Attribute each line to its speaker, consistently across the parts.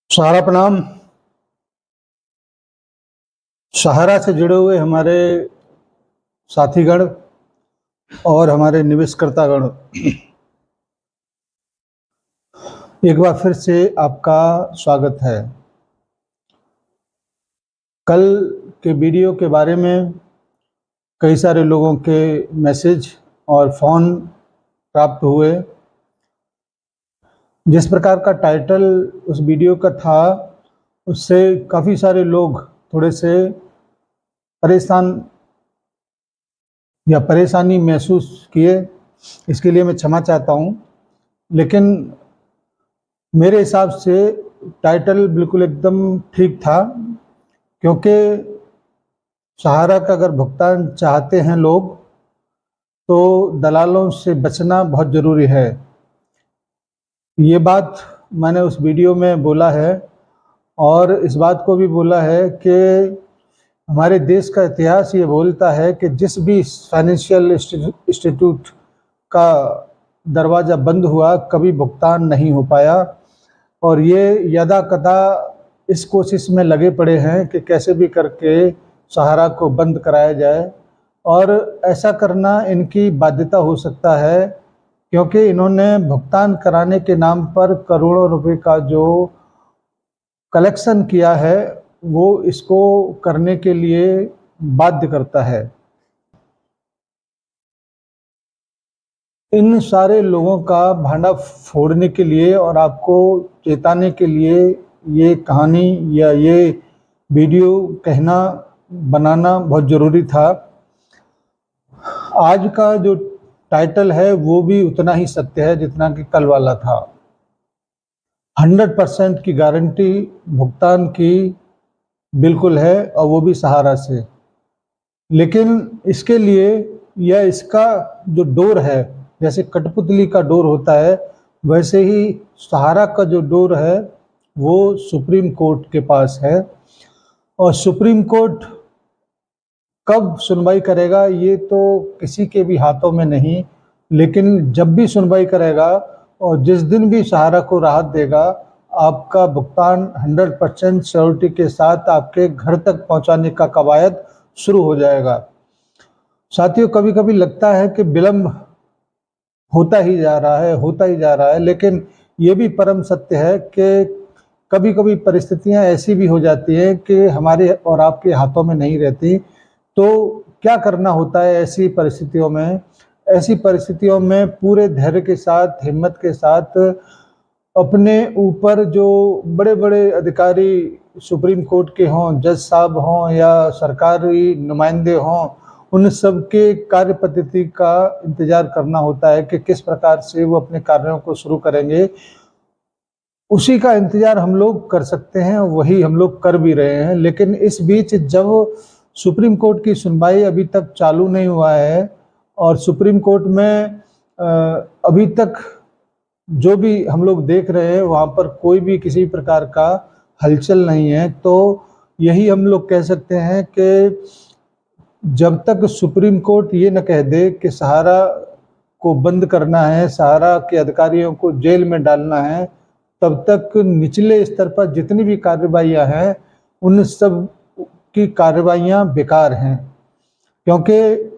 Speaker 1: सहारा प्रणाम। सहारा से जुड़े हुए हमारे साथीगण और हमारे निवेशकर्तागण, एक बार फिर से आपका स्वागत है। कल के वीडियो के बारे में कई सारे लोगों के मैसेज और फ़ोन प्राप्त हुए। जिस प्रकार का टाइटल उस वीडियो का था, उससे काफ़ी सारे लोग थोड़े से परेशान या परेशानी महसूस किए। इसके लिए मैं क्षमा चाहता हूँ, लेकिन मेरे हिसाब से टाइटल बिल्कुल एकदम ठीक था, क्योंकि सहारा का अगर भुगतान चाहते हैं लोग तो दलालों से बचना बहुत ज़रूरी है। ये बात मैंने उस वीडियो में बोला है और इस बात को भी बोला है कि हमारे देश का इतिहास ये बोलता है कि जिस भी फाइनेंशियल इंस्टीट्यूट का दरवाज़ा बंद हुआ, कभी भुगतान नहीं हो पाया। और ये यदा कदा इस कोशिश में लगे पड़े हैं कि कैसे भी करके सहारा को बंद कराया जाए, और ऐसा करना इनकी बाध्यता हो सकता है, क्योंकि इन्होंने भुगतान कराने के नाम पर करोड़ों रुपए का जो कलेक्शन किया है वो इसको करने के लिए बाध्य करता है। इन सारे लोगों का भांडा फोड़ने के लिए और आपको चेताने के लिए ये कहानी या ये वीडियो कहना बनाना बहुत ज़रूरी था। आज का जो टाइटल है वो भी उतना ही सत्य है जितना कि कल वाला था। 100% की गारंटी भुगतान की बिल्कुल है, और वो भी सहारा से। लेकिन इसके लिए या इसका जो डोर है, जैसे कठपुतली का डोर होता है, वैसे ही सहारा का जो डोर है वो सुप्रीम कोर्ट के पास है। और सुप्रीम कोर्ट कब सुनवाई करेगा ये तो किसी के भी हाथों में नहीं, लेकिन जब भी सुनवाई करेगा और जिस दिन भी सहारा को राहत देगा, आपका भुगतान 100% श्योरिटी के साथ आपके घर तक पहुंचाने का कवायद शुरू हो जाएगा। साथियों, कभी कभी लगता है कि विलम्ब होता ही जा रहा है, लेकिन ये भी परम सत्य है कि कभी कभी परिस्थितियां ऐसी भी हो जाती हैं कि हमारे और आपके हाथों में नहीं रहती। तो क्या करना होता है ऐसी परिस्थितियों में? ऐसी परिस्थितियों में पूरे धैर्य के साथ, हिम्मत के साथ, अपने ऊपर जो बड़े बड़े अधिकारी सुप्रीम कोर्ट के हों, जज साहब हों या सरकारी नुमाइंदे हों, उन सब के कार्य पद्धति का इंतजार करना होता है कि किस प्रकार से वो अपने कार्यों को शुरू करेंगे। उसी का इंतजार हम लोग कर सकते हैं, वही हम लोग कर भी रहे हैं। लेकिन इस बीच जब सुप्रीम कोर्ट की सुनवाई अभी तक चालू नहीं हुआ है और सुप्रीम कोर्ट में अभी तक जो भी हम लोग देख रहे हैं वहाँ पर कोई भी किसी प्रकार का हलचल नहीं है, तो यही हम लोग कह सकते हैं कि जब तक सुप्रीम कोर्ट ये न कह दे कि सहारा को बंद करना है, सहारा के अधिकारियों को जेल में डालना है, तब तक निचले स्तर पर जितनी भी कार्रवाइयाँ हैं उन सब की कार्रवाइयाँ बेकार हैं, क्योंकि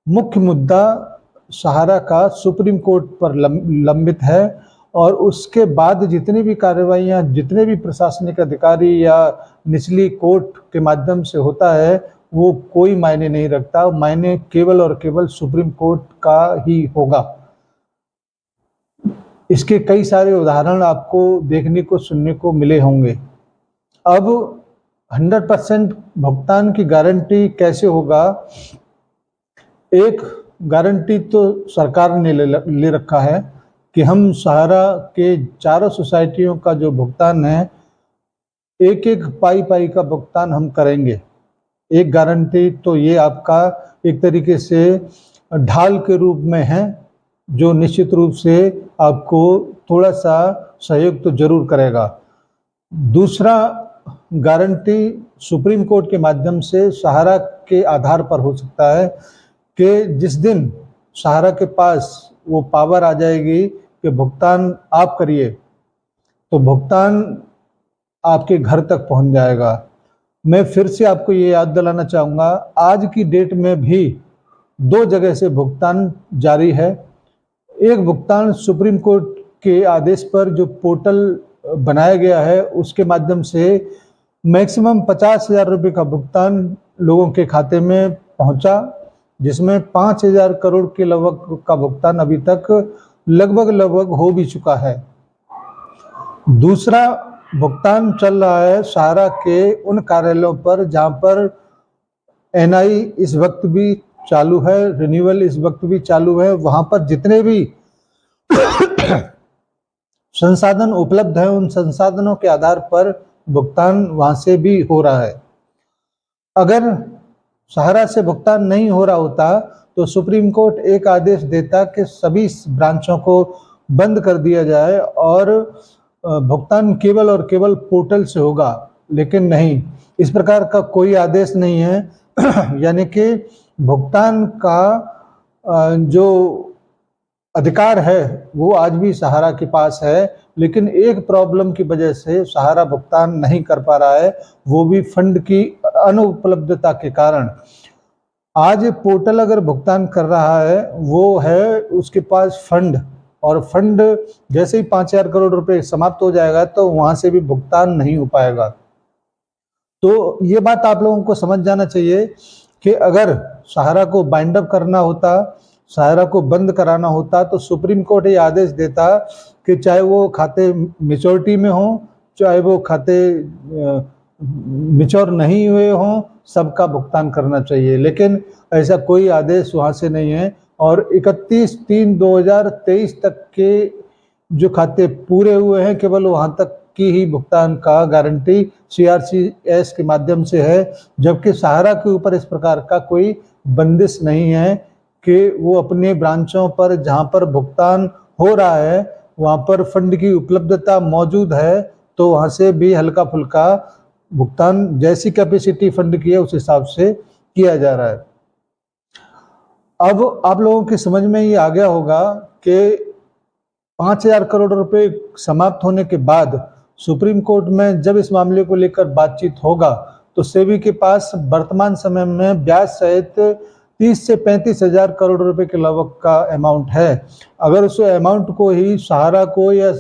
Speaker 1: मुख्य मुद्दा सहारा का सुप्रीम कोर्ट पर लंबित है। और उसके बाद जितनी भी कार्रवाइयाँ, जितने भी प्रशासनिक अधिकारी या निचली कोर्ट के माध्यम से होता है, वो कोई मायने नहीं रखता। मायने केवल और केवल सुप्रीम कोर्ट का ही होगा। इसके कई सारे उदाहरण आपको देखने को, सुनने को मिले होंगे। अब 100% भुगतान की गारंटी कैसे होगा? एक गारंटी तो सरकार ने ले रखा है कि हम सहारा के चारों सोसाइटियों का जो भुगतान है, एक एक पाई का भुगतान हम करेंगे। एक गारंटी तो ये आपका एक तरीके से ढाल के रूप में है, जो निश्चित रूप से आपको थोड़ा सा सहयोग तो जरूर करेगा। दूसरा गारंटी सुप्रीम कोर्ट के माध्यम से सहारा के आधार पर हो सकता है कि जिस दिन सहारा के पास वो पावर आ जाएगी कि भुगतान आप करिए, तो भुगतान आपके घर तक पहुंच जाएगा। मैं फिर से आपको ये याद दिलाना चाहूँगा, आज की डेट में भी 2 जगह से भुगतान जारी है। एक भुगतान सुप्रीम कोर्ट के आदेश पर जो पोर्टल बनाया गया है उसके माध्यम से मैक्सिमम 50,000 रुपये का भुगतान लोगों के खाते में पहुंचा, जिसमें 5,000 करोड़ के लगभग का भुगतान अभी तक लगभग हो भी चुका है। दूसरा भुगतान चल रहा है सहारा के उन कार्यालयों पर जहां पर एनआई इस वक्त भी चालू है, रिन्यूअल इस वक्त भी चालू है। वहां पर जितने भी संसाधन उपलब्ध हैं उन संसाधनों के आधार पर भुगतान वहां से भी हो रहा है। अगर सहारा से भुगतान नहीं हो रहा होता तो सुप्रीम कोर्ट एक आदेश देता कि सभी ब्रांचों को बंद कर दिया जाए और भुगतान केवल और केवल पोर्टल से होगा, लेकिन नहीं, इस प्रकार का कोई आदेश नहीं है। यानी कि भुगतान का जो अधिकार है वो आज भी सहारा के पास है, लेकिन एक प्रॉब्लम की वजह से सहारा भुगतान नहीं कर पा रहा है, वो भी फंड की अनुपलब्धता के कारण। आज पोर्टल अगर भुगतान कर रहा है वो है उसके पास फंड, और फंड जैसे ही 5,000 करोड़ रुपए समाप्त हो जाएगा तो वहां से भी भुगतान नहीं हो पाएगा। तो ये बात आप लोगों को समझ जाना चाहिए कि अगर सहारा को बाइंड अप करना होता, सहारा को बंद कराना होता, तो सुप्रीम कोर्ट ये आदेश देता कि चाहे वो खाते मेच्योरिटी में हो, चाहे वो खाते मेच्योर नहीं हुए हों, सबका भुगतान करना चाहिए। लेकिन ऐसा कोई आदेश वहाँ से नहीं है, और 31/3/2023 तक के जो खाते पूरे हुए हैं केवल वहाँ तक की ही भुगतान का गारंटी CRCS के माध्यम से है, जबकि सहारा के ऊपर इस प्रकार का कोई बंदिश नहीं है कि वो अपने ब्रांचों पर जहाँ पर भुगतान हो रहा है वहाँ पर फंड की उपलब्धता मौजूद है तो वहाँ से भी हल्का फुल्का भुगतान जैसी कैपेसिटी फंड की है उस हिसाब से किया जा रहा है। अब आप लोगों की समझ में ये आ गया होगा कि 5,000 करोड़ रुपए समाप्त होने के बाद सुप्रीम कोर्ट में जब इस मामले को लेकर बातचीत होगा तो सेबी के पास वर्तमान समय में ब्याज सहित 30 से 35,000 करोड़ रुपए के लगभग का अमाउंट है। अगर उस अमाउंट को ही सहारा को या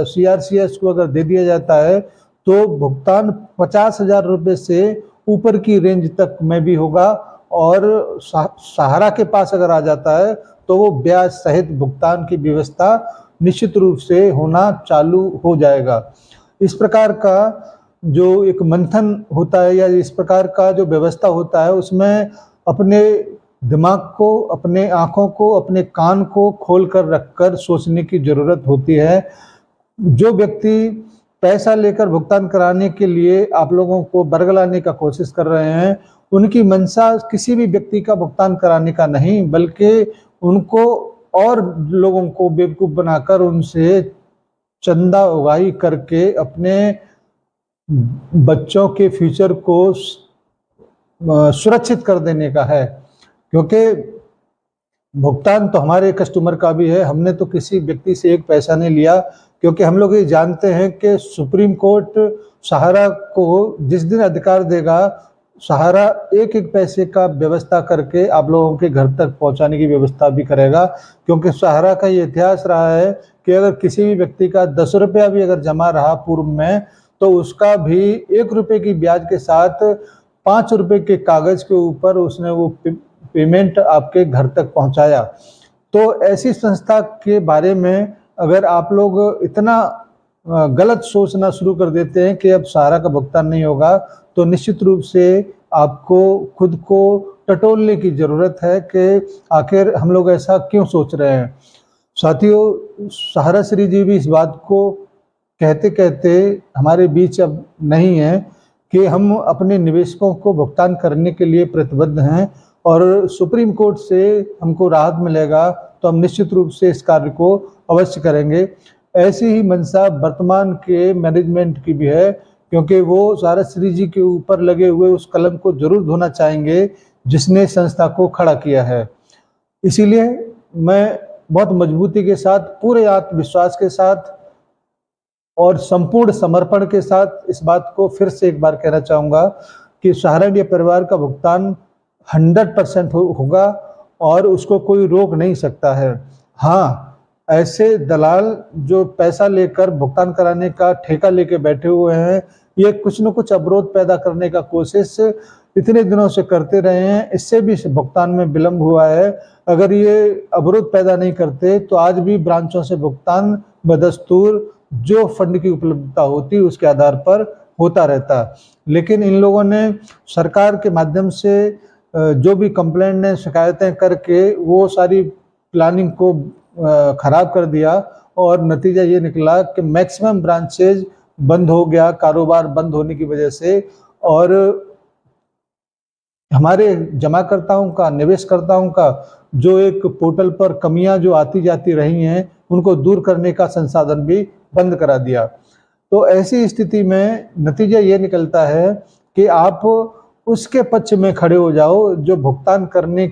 Speaker 1: CRCS को अगर दे दिया जाता है तो भुगतान 50,000 रुपये से ऊपर की रेंज तक में भी होगा, और सहारा के पास अगर आ जाता है तो वो ब्याज सहित भुगतान की व्यवस्था निश्चित रूप से होना चालू हो जाएगा। इस प्रकार का जो एक मंथन होता है या इस प्रकार का जो व्यवस्था होता है उसमें अपने दिमाग को, अपने आँखों को, अपने कान को खोल कर रखकर सोचने की ज़रूरत होती है। जो व्यक्ति पैसा लेकर भुगतान कराने के लिए आप लोगों को बरगलाने का कोशिश कर रहे हैं, उनकी मंशा किसी भी व्यक्ति का भुगतान कराने का नहीं, बल्कि उनको और लोगों को बेवकूफ़ बनाकर उनसे चंदा उगाही करके अपने बच्चों के फ्यूचर को सुरक्षित कर देने का है। क्योंकि भुगतान तो हमारे कस्टमर का भी है, हमने तो किसी व्यक्ति से एक पैसा नहीं लिया, क्योंकि हम लोग ये जानते हैं कि सुप्रीम कोर्ट सहारा को जिस दिन अधिकार देगा सहारा एक एक पैसे का व्यवस्था करके आप लोगों के घर तक पहुंचाने की व्यवस्था भी करेगा। क्योंकि सहारा का ये इतिहास रहा है कि अगर किसी भी व्यक्ति का 10 रुपया भी अगर जमा रहा पूर्व में तो उसका भी 1 रुपये की ब्याज के साथ 5 रुपये के कागज़ के ऊपर उसने वो पेमेंट आपके घर तक पहुंचाया। तो ऐसी संस्था के बारे में अगर आप लोग इतना गलत सोचना शुरू कर देते हैं कि अब सहारा का भुगतान नहीं होगा, तो निश्चित रूप से आपको खुद को टटोलने की ज़रूरत है कि आखिर हम लोग ऐसा क्यों सोच रहे हैं। साथियों, सहारा श्री जी भी इस बात को कहते कहते हमारे बीच अब नहीं है कि हम अपने निवेशकों को भुगतान करने के लिए प्रतिबद्ध हैं, और सुप्रीम कोर्ट से हमको राहत मिलेगा तो हम निश्चित रूप से इस कार्य को अवश्य करेंगे। ऐसी ही मंशा वर्तमान के मैनेजमेंट की भी है, क्योंकि वो सहारा श्री जी के ऊपर लगे हुए उस कलम को जरूर धोना चाहेंगे जिसने संस्था को खड़ा किया है। इसीलिए मैं बहुत मजबूती के साथ, पूरे आत्मविश्वास के साथ और संपूर्ण समर्पण के साथ इस बात को फिर से एक बार कहना चाहूँगा कि सहारनडीह परिवार का भुगतान 100% होगा और उसको कोई रोक नहीं सकता है। हाँ, ऐसे दलाल जो पैसा लेकर भुगतान कराने का ठेका लेके बैठे हुए हैं, ये कुछ न कुछ अवरोध पैदा करने का कोशिश इतने दिनों से करते रहे हैं, इससे भी भुगतान में विलंब हुआ है। अगर ये अवरोध पैदा नहीं करते तो आज भी ब्रांचों से भुगतान बदस्तूर जो फंड की उपलब्धता होती उसके आधार पर होता रहता। लेकिन इन लोगों ने सरकार के माध्यम से जो भी कंप्लेंट ने शिकायतें करके वो सारी प्लानिंग को खराब कर दिया और नतीजा ये निकला कि मैक्सिमम ब्रांचेज बंद हो गया, कारोबार बंद होने की वजह से। और हमारे जमाकर्ताओं का, निवेशकर्ताओं का जो एक पोर्टल पर कमियां जो आती जाती रही हैं, उनको दूर करने का संसाधन भी बंद करा दिया। तो ऐसी स्थिति में नतीजा ये निकलता है कि आप उसके पक्ष में खड़े हो जाओ जो भुगतान करने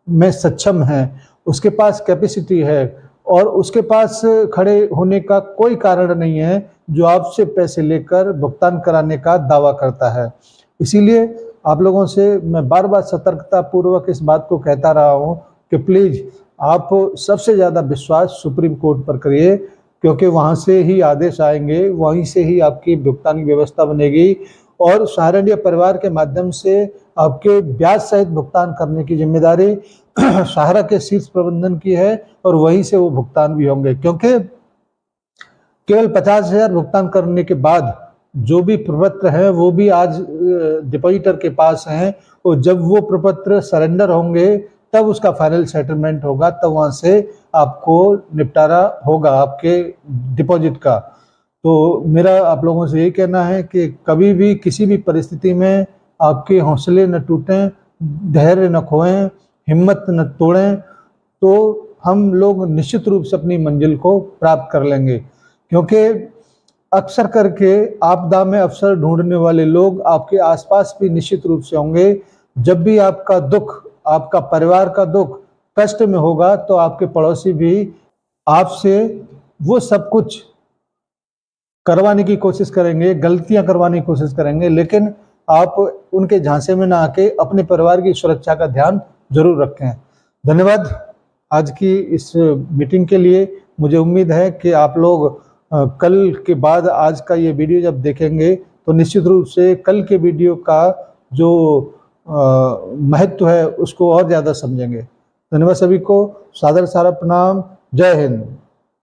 Speaker 1: में सक्षम है, उसके पास कैपेसिटी है और उसके पास खड़े होने का कोई कारण नहीं है जो आपसे पैसे लेकर भुगतान कराने का दावा करता है। इसीलिए आप लोगों से मैं बार बार सतर्कता पूर्वक इस बात को कहता रहा हूँ कि प्लीज़ आप सबसे ज़्यादा विश्वास सुप्रीम कोर्ट पर करिए, क्योंकि वहाँ से ही आदेश आएंगे, वहीं से ही आपकी भुगतान की व्यवस्था बनेगी और सहारनडीह परिवार के माध्यम से आपके ब्याज सहित भुगतान करने की जिम्मेदारी सहारा के शीर्ष प्रबंधन की है और वहीं से वो भुगतान भी होंगे। क्योंकि केवल 50,000 भुगतान करने के बाद जो भी प्रपत्र हैं वो भी आज डिपॉजिटर के पास हैं और जब वो प्रपत्र सरेंडर होंगे तब उसका फाइनल सेटलमेंट होगा, तब वहाँ से आपको निपटारा होगा आपके डिपॉजिट का। तो मेरा आप लोगों से यही कहना है कि कभी भी किसी भी परिस्थिति में आपके हौसले न टूटें, धैर्य न खोएं, हिम्मत न तोड़ें, तो हम लोग निश्चित रूप से अपनी मंजिल को प्राप्त कर लेंगे। क्योंकि अक्सर करके आपदा में अवसर ढूंढने वाले लोग आपके आसपास भी निश्चित रूप से होंगे। जब भी आपका दुख, आपका परिवार का दुख कष्ट में होगा तो आपके पड़ोसी भी आपसे वो सब कुछ करवाने की कोशिश करेंगे, गलतियां करवाने की कोशिश करेंगे, लेकिन आप उनके झांसे में ना आके अपने परिवार की सुरक्षा का ध्यान जरूर रखें। धन्यवाद आज की इस मीटिंग के लिए। मुझे उम्मीद है कि आप लोग कल के बाद आज का ये वीडियो जब देखेंगे तो निश्चित रूप से कल के वीडियो का जो महत्व है उसको और ज़्यादा समझेंगे। धन्यवाद सभी को, सादर सारा प्रणाम, जय हिंद।